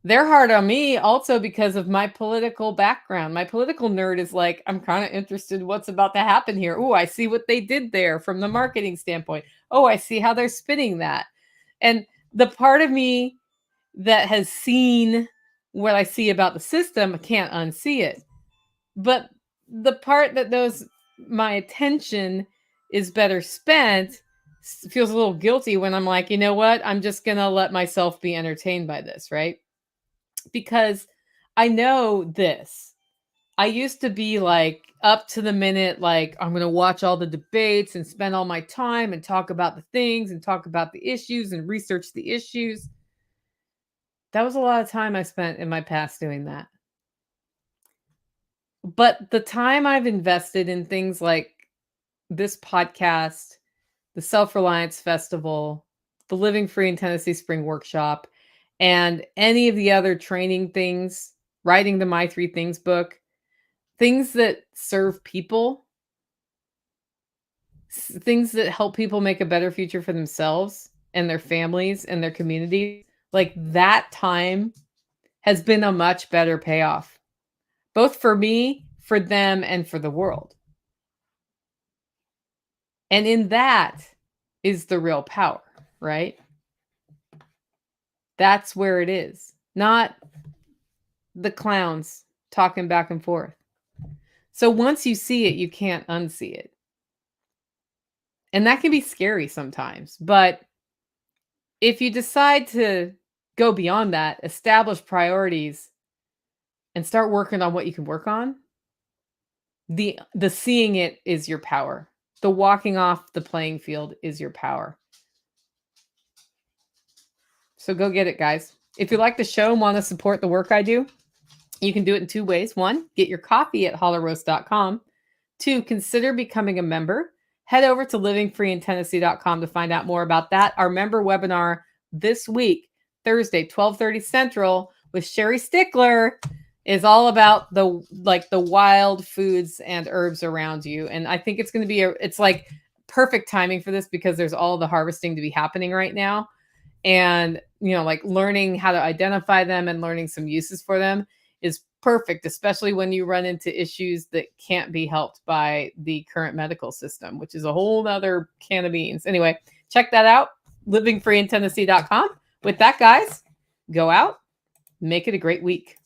They're hard on me also because of my political background. My political nerd is like, I'm kind of interested in what's about to happen here. Oh, I see what they did there from the marketing standpoint. Oh, I see how they're spinning that. And the part of me that has seen what I see about the system can't unsee it. But the part that knows my attention is better spent feels a little guilty when I'm like, you know what? I'm just going to let myself be entertained by this, right? Because I know this. I used to be like up to the minute, like I'm going to watch all the debates and spend all my time and talk about the things and talk about the issues and research the issues. That was a lot of time I spent in my past doing that. But the time I've invested in things like this podcast, the Self Reliance Festival, the Living Free in Tennessee Spring Workshop, and any of the other training things, writing the My Three Things book, things that serve people, things that help people make a better future for themselves and their families and their communities, like that time has been a much better payoff, both for me, for them, and for the world. And in that is the real power, right? That's where it is, not the clowns talking back and forth. So once you see it, you can't unsee it. And that can be scary sometimes. But if you decide to go beyond that, establish priorities, and start working on what you can work on, the seeing it is your power. The walking off the playing field is your power. So go get it, guys. If you like the show and want to support the work I do, you can do it in two ways. One, get your coffee at hollerroast.com. Two, consider becoming a member. Head over to livingfreeintennessee.com to find out more about that. Our member webinar this week, Thursday, 12:30 Central, with Sherry Stickler, is all about the wild foods and herbs around you. And I think it's going to be it's like perfect timing for this because there's all the harvesting to be happening right now. And, like learning how to identify them and learning some uses for them is perfect, especially when you run into issues that can't be helped by the current medical system, which is a whole other can of beans. Anyway, check that out, livingfreeintennessee.com. With that, guys, go out, make it a great week.